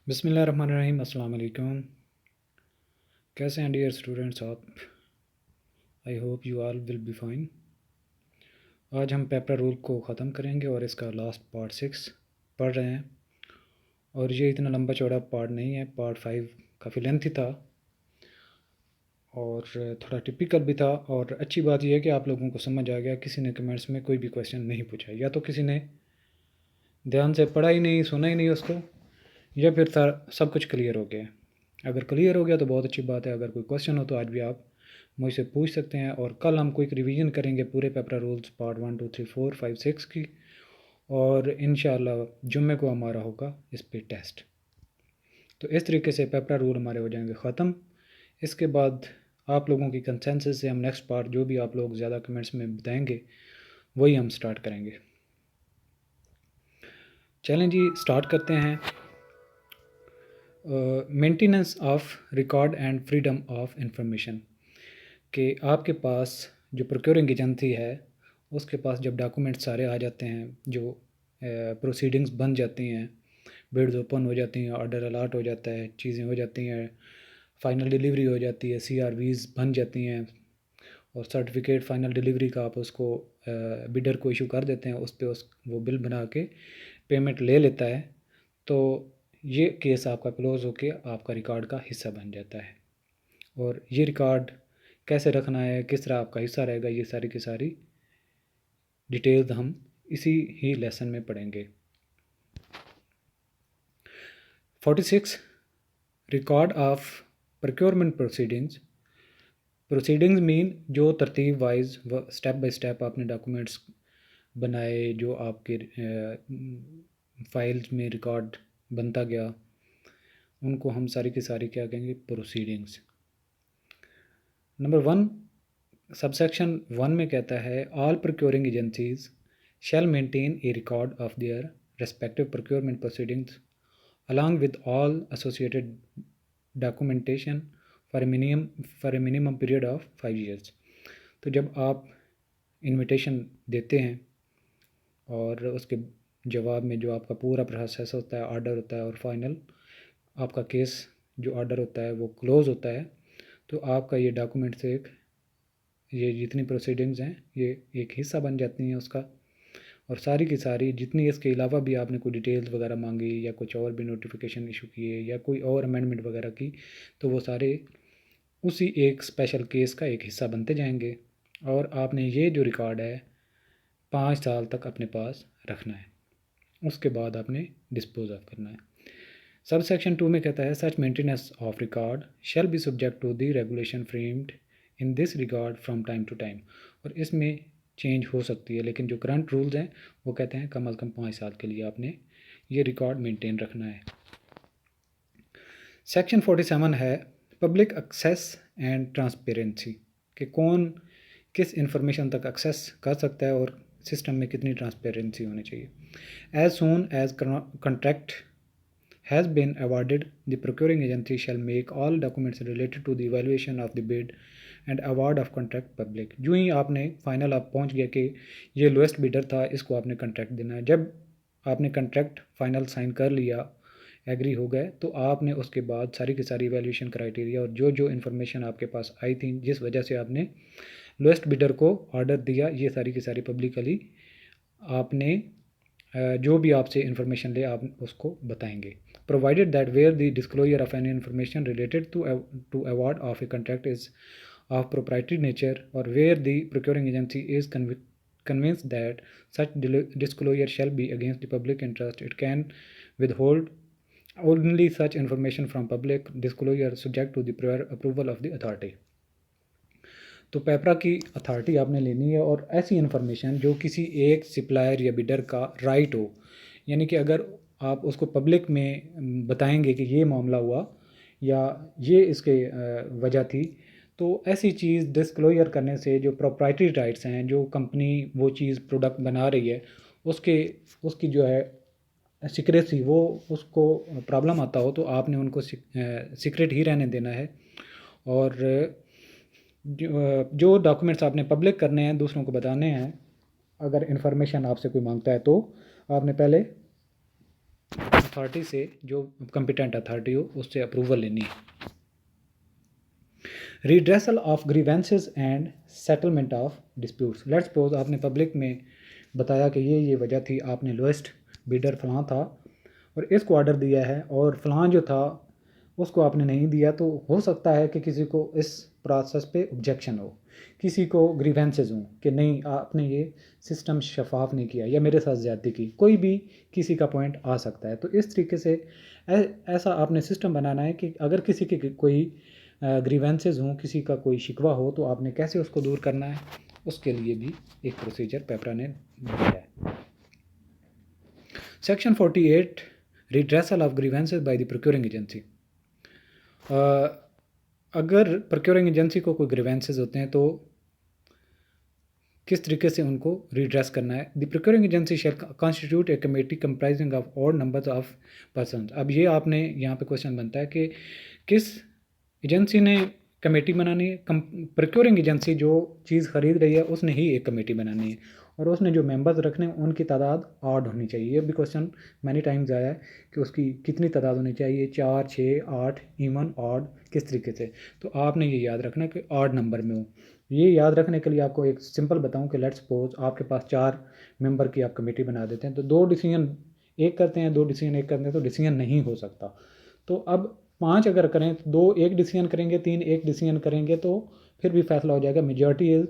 बिस्मिल्लाहिर्रहमानिर्रहीम। अस्सलाम वालेकुम। कैसे हैं डियर स्टूडेंट्स आप? I hope you all will be fine. आज हम पेपर रूल को ख़त्म करेंगे और इसका लास्ट पार्ट 6 पढ़ रहे हैं। और ये इतना लंबा चौड़ा पार्ट नहीं है, पार्ट 5 काफ़ी लेंथी था और थोड़ा टिपिकल भी था। और अच्छी बात यह है कि आप लोगों को समझ आ गया। किसी ने कमेंट्स में कोई भी क्वेश्चन नहीं पूछा, या तो किसी ने ध्यान से पढ़ा ही नहीं, सुना ही नहीं उसको, या फिर सब कुछ क्लियर हो गया। अगर क्लियर हो गया तो बहुत अच्छी बात है। अगर कोई क्वेश्चन हो तो आज भी आप मुझसे पूछ सकते हैं। और कल हम क्विक रिवीजन करेंगे पूरे पेपर रूल्स पार्ट 1 2 3 4 5 6 की। और इंशाल्लाह जुम्मे को हमारा होगा इस पे टेस्ट। तो इस तरीके से पेपर रूल हमारे हो जाएंगे ख़त्म। इसके बाद आप लोगों की कंसेंसस से हम नेक्स्ट पार्ट जो भी आप लोग ज़्यादा कमेंट्स में बताएंगे वही हम स्टार्ट करेंगे। चलें जी, स्टार्ट करते हैं। Maintenance of record and freedom of information कि आपके पास जो प्रोक्योरिंग एजेंसी है उसके पास जब डॉक्यूमेंट सारे आ जाते हैं, जो प्रोसीडिंग्स बन जाती हैं, बिड्स ओपन हो जाती हैं, ऑर्डर अलाट हो जाता है, चीज़ें हो जाती हैं, फ़ाइनल डिलीवरी हो जाती है, CRVs बन जाती हैं और सर्टिफिकेट फ़ाइनल डिलीवरी का आप उसको बिडर को इशू कर देते हैं, उस पर वो बिल बना के पेमेंट ले लेता है। तो ये केस आपका क्लोज़ होके आपका रिकॉर्ड का हिस्सा बन जाता है। और ये रिकॉर्ड कैसे रखना है, किस तरह आपका हिस्सा रहेगा, ये सारी की सारी डिटेल्स हम इसी ही लेसन में पढ़ेंगे। 46 record of procurement proceedings. Proceedings mean जो तरतीब वाइज स्टेप बाय स्टेप आपने डॉक्यूमेंट्स बनाए, जो आपके फाइल्स में रिकॉर्ड बनता गया, उनको हम सारी की सारी क्या कहेंगे, प्रोसीडिंग्स। नंबर 1 सबसेक्शन 1 में कहता है all procuring agencies shall maintain a record of their respective procurement proceedings along with all associated documentation for a minimum period of 5 years। तो जब आप इनविटेशन देते हैं और उसके जवाब में जो आपका पूरा प्रोसेस होता है, ऑर्डर होता है और फाइनल आपका केस जो ऑर्डर होता है वो क्लोज़ होता है, तो आपका ये डॉक्यूमेंट से ये जितनी प्रोसीडिंग्स हैं ये एक हिस्सा बन जाती हैं उसका। और सारी की सारी जितनी इसके अलावा भी आपने कोई डिटेल्स वगैरह मांगी या कुछ और भी नोटिफिकेशन इशू किए या कोई और अमेंडमेंट वगैरह की, तो वो सारे उसी एक स्पेशल केस का एक हिस्सा बनते जाएंगे। और आपने ये जो रिकॉर्ड है 5 साल तक अपने पास रखना है, उसके बाद आपने डिस्पोज ऑफ करना है। सब सेक्शन 2 में कहता है such maintenance of record shall be subject to the regulation framed in this regard from time to time. और इसमें चेंज हो सकती है, लेकिन जो करंट रूल्स हैं वो कहते हैं कम अज़ कम 5 साल के लिए आपने ये रिकॉर्ड मेंटेन रखना है। सेक्शन 47 है पब्लिक एक्सेस एंड ट्रांसपेरेंसी कि कौन किस इंफॉर्मेशन तक एक्सेस कर सकता है और सिस्टम में कितनी ट्रांसपेरेंसी होनी चाहिए। As soon as contract has been awarded, the procuring agency shall make all documents related to the evaluation of the bid and award of contract public। जो ही आपने फाइनल आप पहुंच गया कि ये लोएस्ट बिडर था, इसको आपने कॉन्ट्रैक्ट देना है। जब आपने कॉन्ट्रैक्ट फाइनल साइन कर लिया, एग्री हो गए, तो आपने उसके बाद सारी की सारी इवैल्यूएशन क्राइटेरिया और जो जो इन्फॉर्मेशन आपके पास आई थी जिस वजह से आपने लोएस्ट बिडर को ऑर्डर दिया, ये सारी की सारी पब्लिकली आपने जो भी आपसे इन्फॉर्मेशन ले आप उसको बताएंगे। Provided that where the disclosure of any information related to award of a contract is of proprietary nature और where the procuring agency is convinced that such disclosure shall be against the public interest, it can withhold only such information from public disclosure subject to the prior approval of the authority। तो पेपरा की authority आपने लेनी है और ऐसी information जो किसी एक सप्लायर या बिडर का राइट हो, यानी कि अगर आप उसको पब्लिक में बताएंगे कि ये मामला हुआ या ये इसके वजह थी, तो ऐसी चीज़ डिस्क्लोजर करने से जो प्रोप्राइटरी राइट्स हैं, जो कंपनी वो चीज़ प्रोडक्ट बना रही है उसकी जो है सीक्रेसी, वो उसको प्रॉब्लम आता हो, तो आपने उनको सीक्रेट ही रहने देना है। और जो डॉक्यूमेंट्स आपने पब्लिक करने हैं, दूसरों को बताने हैं, अगर इन्फॉर्मेशन आपसे कोई मांगता है तो आपने पहले अथॉरिटी से, जो कंपिटेंट अथॉरिटी हो, उससे अप्रूवल लेनी है। Redressal of grievances and settlement of disputes. Let's suppose आपने पब्लिक में बताया कि ये वजह थी, आपने लोएस्ट बिडर फलां था और इसको ऑर्डर दिया है और फलां जो था उसको आपने नहीं दिया, तो हो सकता है कि किसी को इस प्रोसेस पे ऑब्जेक्शन हो, किसी को ग्रीवेंसेस हों कि नहीं आपने ये सिस्टम शफाफ नहीं किया या मेरे साथ ज़्यादती की, कोई भी किसी का पॉइंट आ सकता है। तो इस तरीके से ऐसा आपने सिस्टम बनाना है कि अगर किसी के कोई ग्रीवेंसेस हों, किसी का कोई शिकवा हो, तो आपने कैसे उसको दूर करना है, उसके लिए भी एक प्रोसीजर पेपरा ने दिया है। Section 48 redressal of grievances by the procuring agency. अगर प्रोक्योरिंग एजेंसी को कोई ग्रीवेंसेस होते हैं तो किस तरीके से उनको रिड्रेस करना है। The procuring agency shall constitute a committee comprising of odd numbers of person. अब ये आपने यहाँ पे क्वेश्चन बनता है कि किस एजेंसी ने कमेटी बनानी है। प्रोक्योरिंग एजेंसी जो चीज़ ख़रीद रही है उसने ही एक कमेटी बनानी है और उसने जो मेंबर्स रखने हैं उनकी तादाद ऑड होनी चाहिए। ये भी क्वेश्चन मैनी टाइम्स आया है कि उसकी कितनी तादाद होनी चाहिए, 4, 6, 8, इवन, ऑड, किस तरीके से। तो आपने ये याद रखना कि ऑड नंबर में हो। ये याद रखने के लिए आपको एक सिंपल बताऊं कि लेट्स सपोज आपके पास 4 मेंबर की आप कमेटी बना देते हैं, तो 2 डिसीजन एक करते हैं, 2 डिसीजन एक करते हैं, तो डिसीजन नहीं हो सकता। तो अब 5 अगर करें, 2 एक डिसीजन करेंगे, 3 एक डिसीजन करेंगे, तो फिर भी फैसला हो जाएगा। Majority is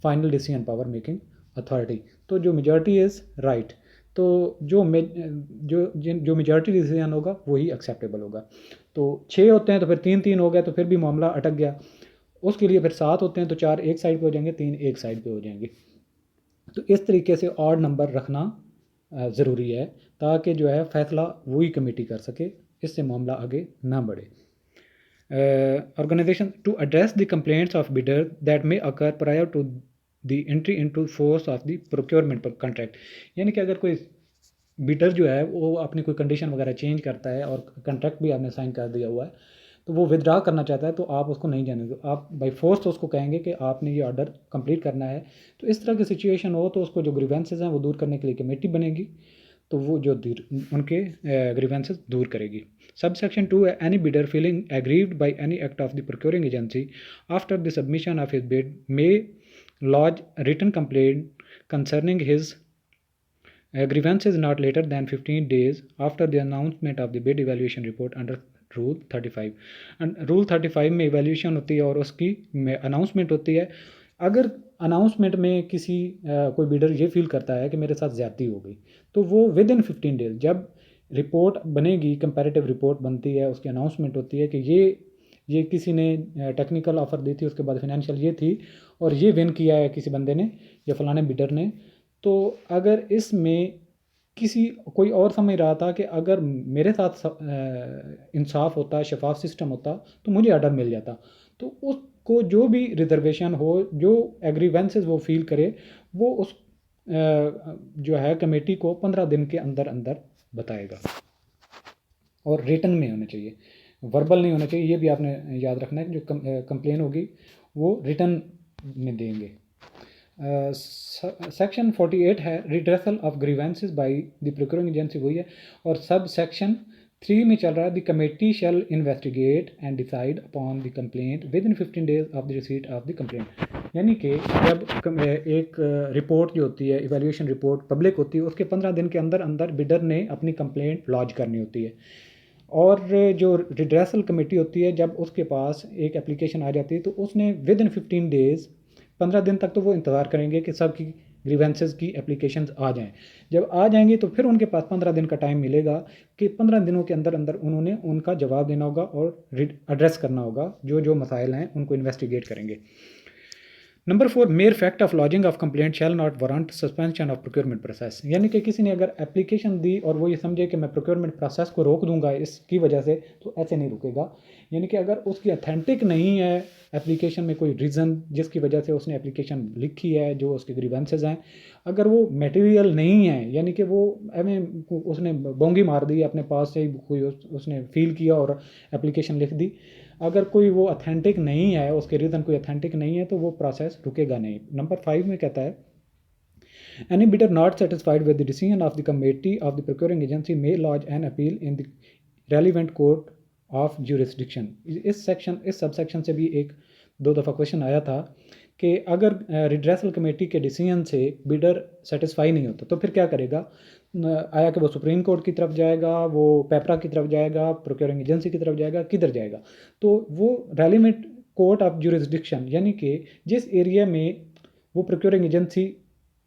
final decision power making authority. तो जो मेजॉरिटी इज़ राइट, तो जो मेजॉरिटी डिसीजन होगा वही एक्सेप्टेबल होगा। तो 6 होते हैं तो फिर 3-3 हो गया, तो फिर भी मामला अटक गया। उसके लिए फिर 7 होते हैं तो 4 एक साइड पे हो जाएंगे, 3 एक साइड पे हो जाएंगे। तो इस तरीके से ऑड नंबर रखना ज़रूरी है ताकि जो है फैसला वही कमेटी कर सके, इससे मामला आगे ना बढ़े। Organisation to address the complaints of bidder that may occur prior to the entry into force of the procurement contract. यानी कि अगर कोई बिडर जो है वो अपनी कोई कंडीशन वगैरह चेंज करता है और कॉन्ट्रैक्ट भी आपने साइन कर दिया हुआ है, तो वो विदड्रा करना चाहता है, तो आप उसको नहीं जाने दो, आप बाई फोर्स तो उसको कहेंगे कि आपने ये ऑर्डर कंप्लीट करना है। तो इस तरह की सिचुएशन हो तो उसको जो ग्रीवेंसेस हैं वो दूर करने के लिए कमेटी बनेगी, तो वो जो उनके ग्रीवेंसेस दूर करेगी। सब सेक्शन 2 है, any bidder feeling aggrieved by any act of the procuring agency after the submission of his bid may lodge written complaint concerning his grievances not later than 15 days after the announcement of the bid evaluation report under rule 35। Rule 35 में evaluation होती है और उसकी announcement होती है। अगर announcement में किसी कोई बिडर ये फील करता है कि मेरे साथ ज़्यादती हो गई, तो वो विद इन 15 डेज जब रिपोर्ट बनेगी, कंपैरेटिव रिपोर्ट बनती है, उसकी अनाउंसमेंट होती है कि ये किसी ने टेक्निकल ऑफर दी थी, उसके बाद फाइनेंशियल ये थी और ये विन किया है किसी बंदे ने या फलाने बिडर ने। तो अगर इसमें कोई और समझ रहा था कि अगर मेरे साथ इंसाफ होता, शफाफ सिस्टम होता, तो मुझे ऑर्डर मिल जाता, तो उसको जो भी रिजर्वेशन हो, जो एग्रीवेंसेस वो फील करे, वो उस जो है कमेटी को 15 दिन के अंदर अंदर बताएगा और रिटन में होना चाहिए, वर्बल नहीं होना चाहिए। ये भी आपने याद रखना है कि जो कंप्लेन होगी वो रिटन में देंगे। सेक्शन 48 है redressal of grievances by the procuring agency, वही है। और सब सेक्शन 3 में चल रहा है, the committee shell investigate and decide upon the complaint with in 15 days of the receipt of the complaint. यानी कि जब एक रिपोर्ट जो होती है, इवैल्यूएशन रिपोर्ट पब्लिक होती है, उसके 15 दिन के अंदर अंदर बिडर ने अपनी कंप्लेंट लॉन्च करनी होती है। और जो रिड्रेसल कमेटी होती है, जब उसके पास एक एप्लीकेशन आ जाती है, तो उसने विद इन 15 डेज़ 15 दिन तक तो वो इंतज़ार करेंगे कि सब की ग्रीवेंसेस की एप्लीकेशंस आ जाएं। जब आ जाएंगी तो फिर उनके पास 15 दिन का टाइम मिलेगा कि 15 दिनों के अंदर अंदर उन्होंने उनका जवाब देना होगा और एड्रेस करना होगा, जो जो मसाइल हैं उनको इन्वेस्टिगेट करेंगे। Number 4, mayor fact of lodging of complaint shall not warrant suspension of procurement process. यानी कि किसी ने अगर एप्लीकेशन दी और वो ये समझे कि मैं प्रोक्योरमेंट प्रोसेस को रोक दूंगा इसकी वजह से, तो ऐसे नहीं रुकेगा। यानी कि अगर उसकी अथेंटिक नहीं है एप्लीकेशन में कोई रीज़न जिसकी वजह से उसने एप्लीकेशन लिखी है, जो उसके ग्रीवेंसेस हैं, अगर वो मटेरियल नहीं है, यानी कि वो उसने बोंगी मार दी अपने पास से ही, कोई उसने फील किया और एप्लीकेशन लिख दी, अगर कोई वो अथेंटिक नहीं है, उसके रीज़न कोई अथेंटिक नहीं है, तो वो प्रोसेस रुकेगा नहीं। नंबर 5 में कहता है Any bidder not satisfied with the decision of the committee of the procuring agency may lodge an appeal in the relevant court of jurisdiction. इस सबसेक्शन से भी एक दो दफ़ा क्वेश्चन आया था कि अगर रिड्रेसल कमेटी के डिसीजन से बिडर सेटिस्फाई नहीं होता तो फिर क्या करेगा, आया कि वो सुप्रीम कोर्ट की तरफ जाएगा, वो पेपरा की तरफ जाएगा, प्रोक्योरिंग एजेंसी की तरफ जाएगा, किधर जाएगा? तो वो रेलिवेंट कोर्ट ऑफ जुरिस्डिक्शन यानी कि जिस एरिया में वो प्रोक्योरिंग एजेंसी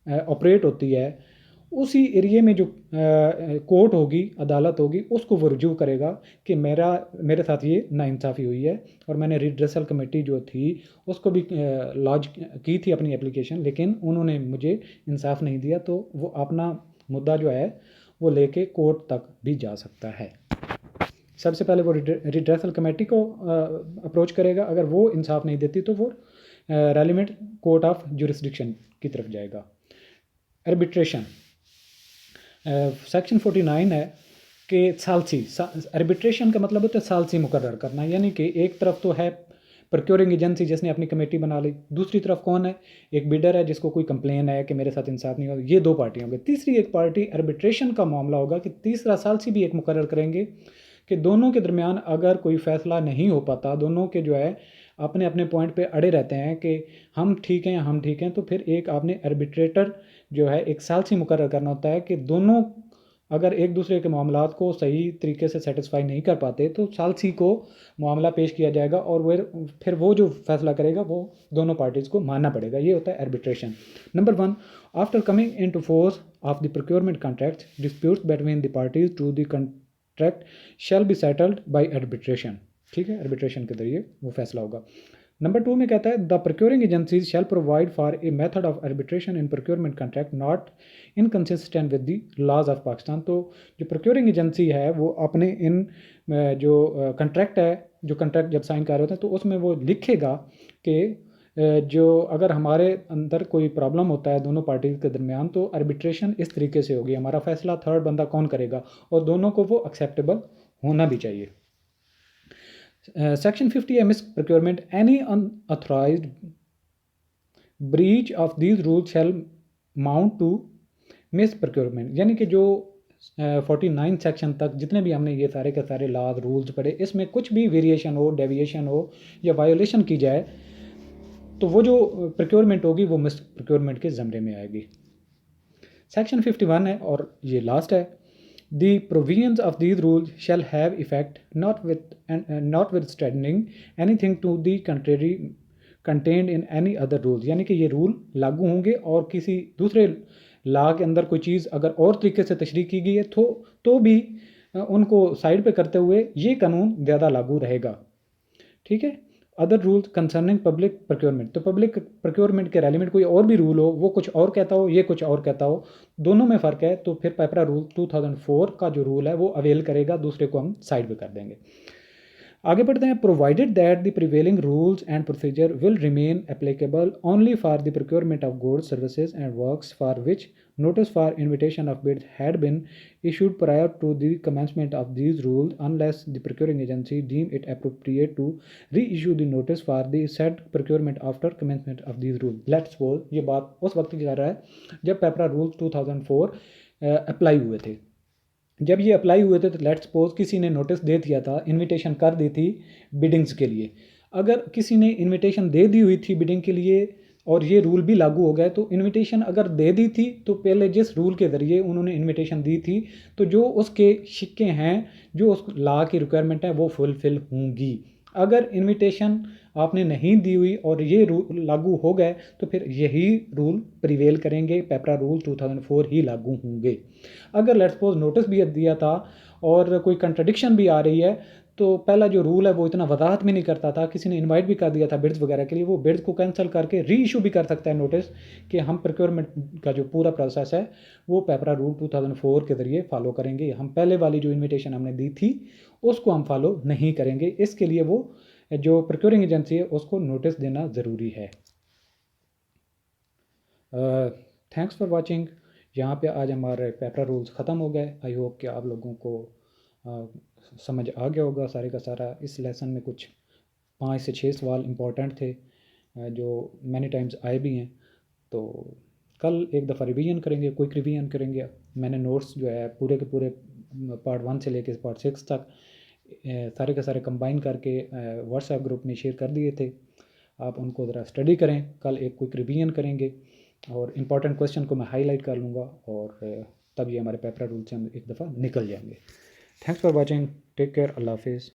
ऑपरेट होती है उसी एरिया में जो कोर्ट होगी, अदालत होगी, उसको वो रिव्यू करेगा कि मेरे साथ ये नाइंसाफ़ी हुई है और मैंने रिड्रेसल कमेटी जो थी उसको भी लॉन्च की थी अपनी एप्लीकेशन, लेकिन उन्होंने मुझे इंसाफ नहीं दिया, तो वो अपना मुद्दा जो है वो लेके कोर्ट तक भी जा सकता है। सबसे पहले वो रिड्रेसल कमेटी को अप्रोच करेगा, अगर वो इंसाफ नहीं देती तो वो रेलिवेंट कोर्ट ऑफ जुरिस्डिक्शन की तरफ जाएगा। आर्बिट्रेशन सेक्शन 49 है कि सालसी, आर्बिट्रेशन का मतलब होता है सालसी मुकर्रर करना, यानी कि एक तरफ तो है प्रोक्योरिंग एजेंसी जिसने अपनी कमेटी बना ली, दूसरी तरफ कौन है, एक बिडर है जिसको कोई कंप्लेन है कि मेरे साथ इंसाफ नहीं हो, ये दो पार्टियाँ होंगी। तीसरी एक पार्टी आर्बिट्रेशन का मामला होगा कि तीसरा सालसी भी एक मुकर्रर करेंगे कि दोनों के दरमियान अगर कोई फ़ैसला नहीं हो पाता, दोनों के जो है अपने अपने पॉइंट पे अड़े रहते हैं कि हम ठीक हैं, तो फिर एक आपने आर्बिट्रेटर जो है एक सालसी मुकर्रर करना होता है कि दोनों अगर एक दूसरे के मामलात को सही तरीके से सेटिस्फाई नहीं कर पाते तो सालसी को मामला पेश किया जाएगा और फिर वो जो फैसला करेगा वो दोनों पार्टीज़ को मानना पड़ेगा। ये होता है arbitration. Number 1, after coming into force of the procurement contract disputes between the parties to the contract shall be settled by arbitration. ठीक है, आर्बिट्रेशन के जरिए वो फैसला होगा। नंबर 2 में कहता है the procuring agencies shall provide for a method of arbitration in procurement contract not inconsistent with the laws of Pakistan. तो जो प्रोक्योरिंग एजेंसी है वो अपने इन जो कॉन्ट्रैक्ट है, जो कॉन्ट्रैक्ट जब साइन कर रहे होते हैं तो उसमें वो लिखेगा कि जो अगर हमारे अंदर कोई प्रॉब्लम होता है दोनों पार्टीज के दरमियान तो आर्बिट्रेशन इस तरीके से होगी, हमारा फैसला थर्ड बंदा कौन करेगा, और दोनों को वो एक्सेप्टेबल होना भी चाहिए। Section 50 है mis procurement, any unauthorised breach of these rules shall amount to mis procurement, यानी कि जो 49 सेक्शन तक जितने भी हमने ये सारे के सारे लॉज रूल्स पढ़े, इसमें कुछ भी वेरिएशन हो, डेविएशन हो या वायोलेशन की जाए तो वो जो प्रोक्योरमेंट होगी वो मिस प्रोक्योरमेंट के ज़मरे में आएगी। सेक्शन 51 है और ये लास्ट है, The provisions of these rules shall have effect notwithstanding anything to the contrary contained in any other rules, यानी कि ये रूल लागू होंगे और किसी दूसरे लॉ के अंदर कोई चीज़ अगर और तरीके से तशरीह की गई है तो भी उनको साइड पे करते हुए ये कानून ज़्यादा लागू रहेगा। ठीक है, other rules concerning public procurement, तो पब्लिक प्रोक्योरमेंट के रेलिवेंट कोई और भी रूल हो, वो कुछ और कहता हो, ये कुछ और कहता हो, दोनों में फ़र्क है, तो फिर पेपरा रूल 2004 का जो रूल है वो अवेल करेगा, दूसरे को हम साइड पे कर देंगे। आगे बढ़ते हैं। Provided that the prevailing rules and procedure will remain applicable only for the procurement of goods services and works for which notice for invitation of bids had been issued prior to the commencement of these rules unless the procuring agency deem it appropriate to reissue the notice for the said procurement after commencement of these rules। Let's suppose ये बात उस वक्त की जा रहा है जब पेपरा rule 2004 apply हुए थे। जब ये अप्लाई हुए थे तो लेट्स सपोज किसी ने नोटिस दे दिया था, इनविटेशन कर दी थी बिडिंग्स के लिए। अगर किसी ने इनविटेशन दे दी हुई थी बिडिंग के लिए और ये रूल भी लागू हो गए, तो इनविटेशन अगर दे दी थी तो पहले जिस रूल के ज़रिए उन्होंने इनविटेशन दी थी तो जो उसके शिक्के हैं, जो उस लॉ की रिक्वायरमेंट है वो फुलफ़िल होंगी। अगर इनविटेशन आपने नहीं दी हुई और ये रूल लागू हो गए तो फिर यही रूल प्रिवेल करेंगे, पेपरा रूल 2004 ही लागू होंगे। अगर लेट्स सपोज नोटिस भी दिया था और कोई कंट्रडिक्शन भी आ रही है तो पहला जो रूल है वो इतना वजाहत भी नहीं करता था, किसी ने इनवाइट भी कर दिया था बिड्स वगैरह के लिए, वो बिड्स को कैंसिल करके री इशू भी कर सकता है नोटिस कि हम प्रोक्योरमेंट का जो पूरा प्रोसेस है वो पेपरा रूल 2004 के ज़रिए फॉलो करेंगे, हम पहले वाली जो इन्विटेशन हमने दी थी उसको हम फॉलो नहीं करेंगे। इसके लिए वो जो प्रोक्योरिंग एजेंसी है उसको नोटिस देना ज़रूरी है। Thanks for watching. यहाँ पे आज हमारे पेपरा रूल्स ख़त्म हो गए। आई होप कि आप लोगों को समझ आ गया होगा सारे का सारा। इस लेसन में कुछ 5 से 6 सवाल इम्पोर्टेंट थे जो मैनी टाइम्स आए भी हैं, तो कल एक दफ़ा रिवीजन करेंगे, क्विक रिवीजन करेंगे। मैंने नोट्स जो है पूरे के पूरे पार्ट 1 से लेके पार्ट 6 तक सारे के सारे कंबाइन करके व्हाट्सएप ग्रुप में शेयर कर दिए थे। आप उनको ज़रा स्टडी करें, कल एक क्विक रिवीजन करेंगे और इम्पॉर्टेंट क्वेश्चन को मैं हाईलाइट कर लूँगा और तब ये हमारे पेपर रूल से हम एक दफ़ा निकल जाएंगे। Thanks for watching, take care, अल्लाह हाफिज़।